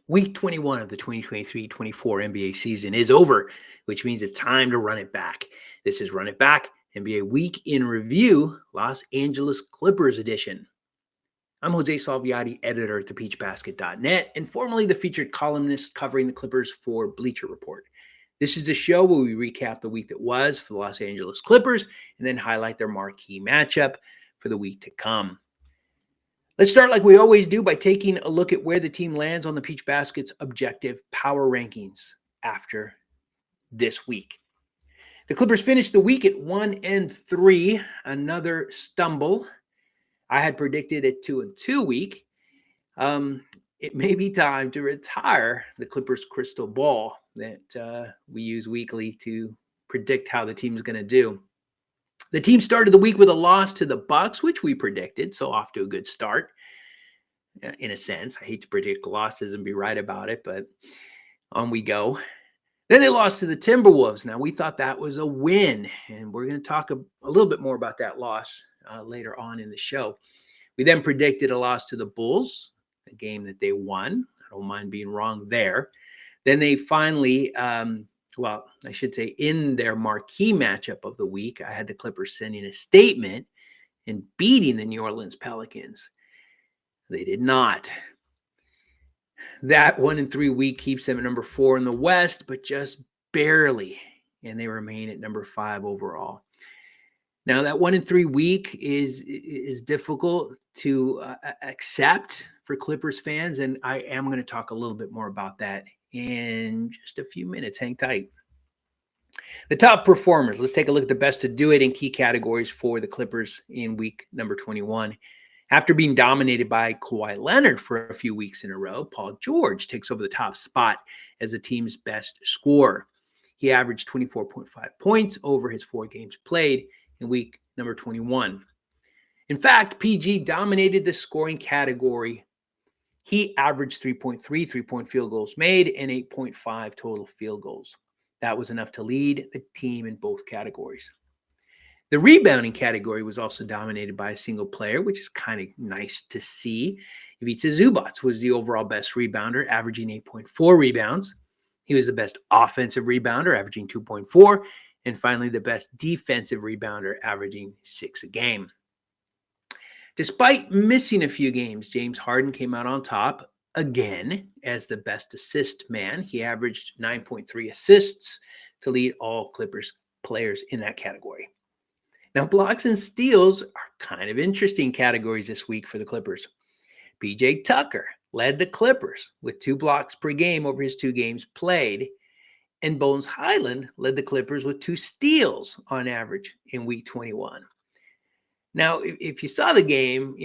Week 21 of the 2023-24 NBA season is over, which means it's time to run it back. This is Run It Back, NBA Week in Review, Los Angeles Clippers edition. I'm Jose Salviati, editor at thepeachbasket.net, and formerly the featured columnist covering the Clippers for Bleacher Report. This is the show where we recap the week that was for the Los Angeles Clippers and then highlight their marquee matchup for the week to come. Let's start like we always do by taking a look at where the team lands on the Peach Basket's objective power rankings after this week. The Clippers finished the week at 1-3, another stumble. I had predicted a 2-2 week. It may be time to retire the Clippers crystal ball that we use weekly to predict how the team's going to do. The team started the week with a loss to the Bucks, which we predicted, so off to a good start, in a sense. I hate to predict losses and be right about it, but on we go. Then they lost to the Timberwolves. Now, we thought that was a win, and we're going to talk a little bit more about that loss later on in the show. We then predicted a loss to the Bulls, a game that they won. I don't mind being wrong there. Then they finally... I should say in their marquee matchup of the week, I had the Clippers sending a statement and beating the New Orleans Pelicans. They did not. That 1-3 week keeps them at number 4 in the West, but just barely. And they remain at number 5 overall. Now, that 1-3 week is difficult to accept for Clippers fans, and I am going to talk a little bit more about that in just a few minutes. Hang tight. The top performers. Let's take a look at the best to do it in key categories for the Clippers in week number 21. After being dominated by Kawhi Leonard for a few weeks in a row, Paul George takes over the top spot as the team's best scorer. He averaged 24.5 points over his 4 games played in week number 21. In fact, PG dominated the scoring category. He averaged 3.3 3-point field goals made and 8.5 total field goals. That was enough to lead the team in both categories. The rebounding category was also dominated by a single player, which is kind of nice to see. Ivica Zubac was the overall best rebounder, averaging 8.4 rebounds. He was the best offensive rebounder, averaging 2.4. And finally, the best defensive rebounder, averaging 6 a game. Despite missing a few games, James Harden came out on top again as the best assist man. He averaged 9.3 assists to lead all Clippers players in that category. Now, blocks and steals are kind of interesting categories this week for the Clippers. PJ Tucker led the Clippers with 2 blocks per game over his 2 games played, and Bones Hyland led the Clippers with 2 steals on average in week 21. Now, if you saw the game,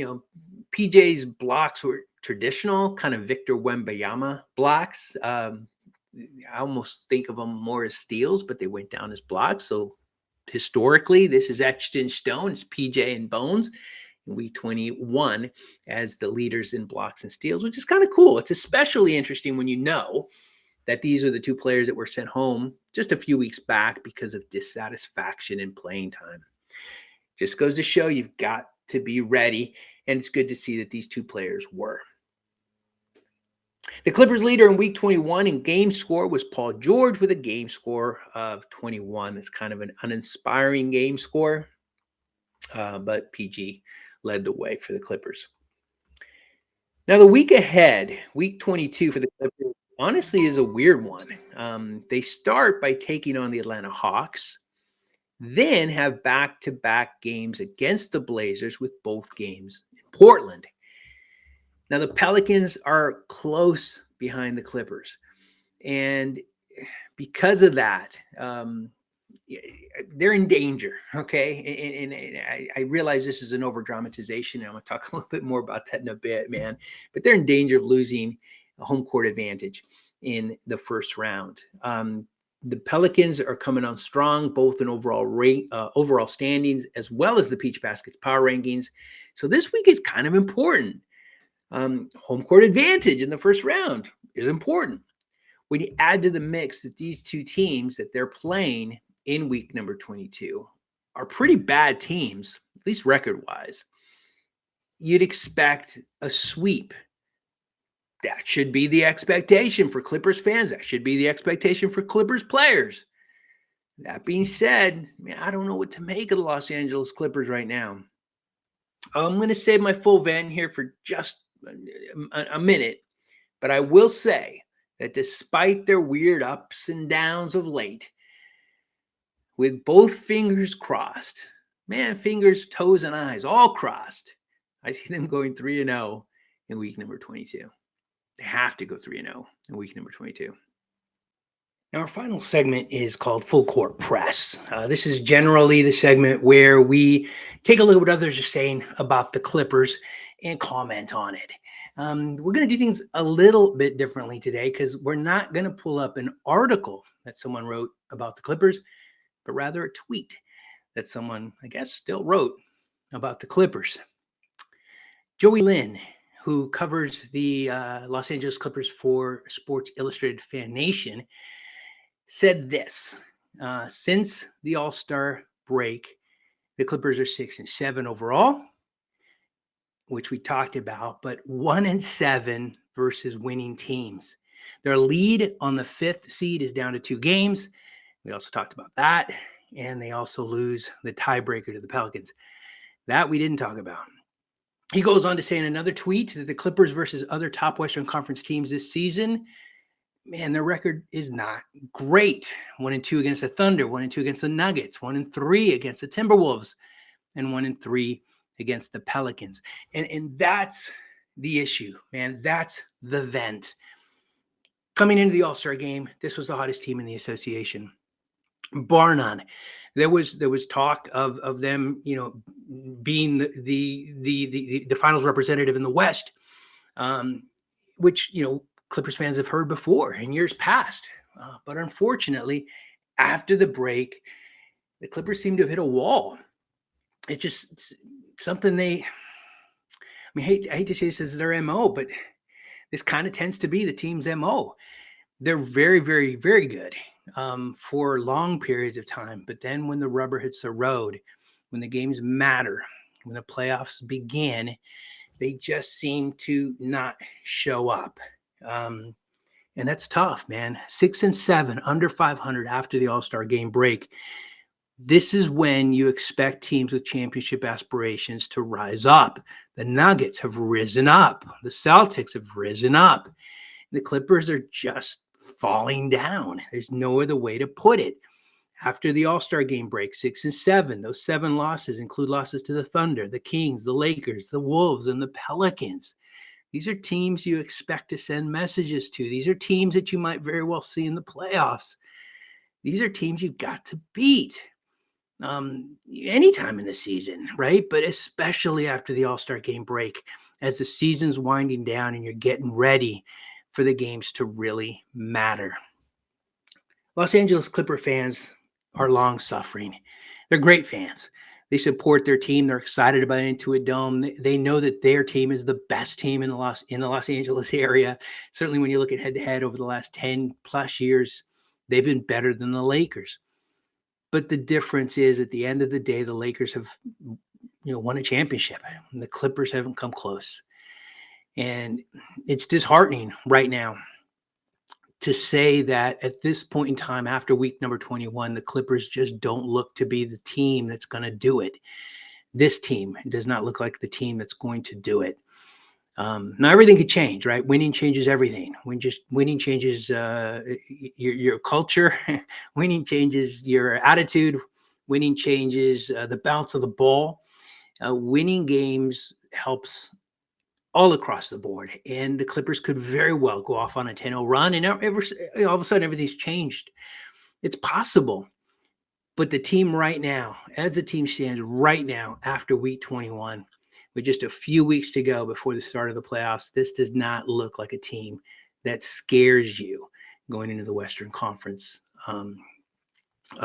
PJ's blocks were traditional, kind of Victor Wembanyama blocks. I almost think of them more as steals, but they went down as blocks. So historically, this is etched in stone. It's PJ and Bones in week 21 as the leaders in blocks and steals, which is kind of cool. It's especially interesting when you know that these are the 2 players that were sent home just a few weeks back because of dissatisfaction in playing time. Just goes to show you've got to be ready, and it's good to see that these 2 players were. The Clippers leader in week 21 in game score was Paul George with a game score of 21. It's kind of an uninspiring game score, but PG led the way for the Clippers. Now, the week ahead, week 22 for the Clippers, honestly is a weird one. They start by taking on the Atlanta Hawks, then have back-to-back games against the Blazers with both games in Portland. Now, the Pelicans are close behind the Clippers. And because of that, they're in danger, okay? And I realize this is an over-dramatization, and I'm going to talk a little bit more about that in a bit, man. But they're in danger of losing a home court advantage in the first round. The Pelicans are coming on strong, both in overall standings as well as the Peach Basket's power rankings. So this week is kind of important. Home court advantage in the first round is important. When you add to the mix that these 2 teams that they're playing in week number 22 are pretty bad teams, at least record-wise, you'd expect a sweep That should be the expectation for Clippers fans. That should be the expectation for Clippers players. That being said, man, I don't know what to make of the Los Angeles Clippers right now. I'm going to save my full vent here for just a minute, but I will say that despite their weird ups and downs of late, with both fingers crossed, man, fingers, toes, and eyes all crossed, I see them going 3-0 in week number 22. They have to go 3-0 in week number 22. Now, our final segment is called Full Court Press. This is generally the segment where we take a look at what others are saying about the Clippers and comment on it. We're going to do things a little bit differently today because we're not going to pull up an article that someone wrote about the Clippers, but rather a tweet that someone, I guess, still wrote about the Clippers. Joey Lynn, who covers the Los Angeles Clippers for Sports Illustrated Fan Nation, said this: since the All-Star break, the Clippers are 6-7 overall, which we talked about, but 1-7 versus winning teams. Their lead on the 5th seed is down to 2 games. We also talked about that. And they also lose the tiebreaker to the Pelicans. That we didn't talk about. He goes on to say in another tweet that the Clippers versus other top Western Conference teams this season, man, their record is not great. 1-2 against the Thunder, 1-2 against the Nuggets, 1-3 against the Timberwolves, and 1-3 against the Pelicans. And that's the issue, man. That's the vent. Coming into the All-Star game, this was the hottest team in the association, bar none. There was talk of them, being the finals representative in the West, which Clippers fans have heard before in years past. But unfortunately, after the break, the Clippers seem to have hit a wall. It's just something I hate to say this is their MO, but this kind of tends to be the team's MO. They're very, very, very good for long periods of time. But then when the rubber hits the road, when the games matter, when the playoffs begin, they just seem to not show up. And that's tough, man. 6-7, under 500 after the All-Star game break. This is when you expect teams with championship aspirations to rise up. The Nuggets have risen up. The Celtics have risen up. The Clippers are just falling down. There's no other way to put it. After the All-Star game break, 6-7, those 7 losses include losses to the Thunder, the Kings, the Lakers, the Wolves, and the Pelicans. These are teams you expect to send messages to. These are teams that you might very well see in the playoffs. These are teams you got to beat anytime in the season, right? But especially after the All-Star game break, as the season's winding down and you're getting ready for the games to really matter. Los Angeles Clipper fans are long-suffering. They're great fans. They support their team. They're excited about Intuit Dome. They know that their team is the best team in the Los Angeles area. Certainly when you look at head-to-head over the last 10-plus years, they've been better than the Lakers. But the difference is, at the end of the day, the Lakers have, won a championship, and the Clippers haven't come close. And it's disheartening right now to say that at this point in time, after week number 21, the Clippers just don't look to be the team that's going to do it. This team does not look like the team that's going to do it. Now everything could change, right? Winning changes everything. Winning changes your culture. Winning changes your attitude. Winning changes the bounce of the ball. Winning games helps all across the board, and the Clippers could very well go off on a 10-0 run, and all of a sudden everything's changed. It's possible, but the team right now, as the team stands right now after week 21, with just a few weeks to go before the start of the playoffs, this does not look like a team that scares you going into the Western Conference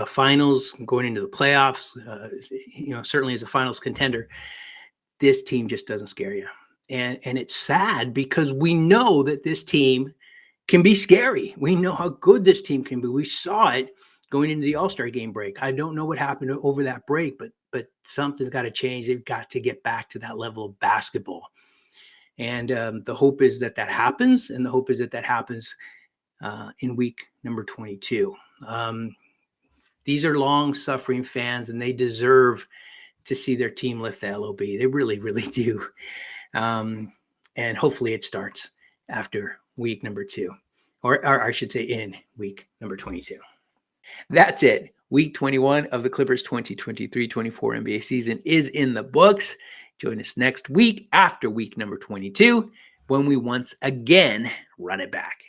finals, going into the playoffs. Certainly as a finals contender, this team just doesn't scare you. And it's sad because we know that this team can be scary. We know how good this team can be. We saw it going into the All-Star game break. I don't know what happened over that break, but something's got to change. They've got to get back to that level of basketball. And the hope is that happens. And the hope is that happens in week number 22. These are long-suffering fans, and they deserve to see their team lift the LOB. They really, really do. And hopefully it starts after week number 2, or I should say in week number 22. That's it. Week 21 of the Clippers 2023-24 NBA season is in the books. Join us next week after week number 22 when we once again run it back.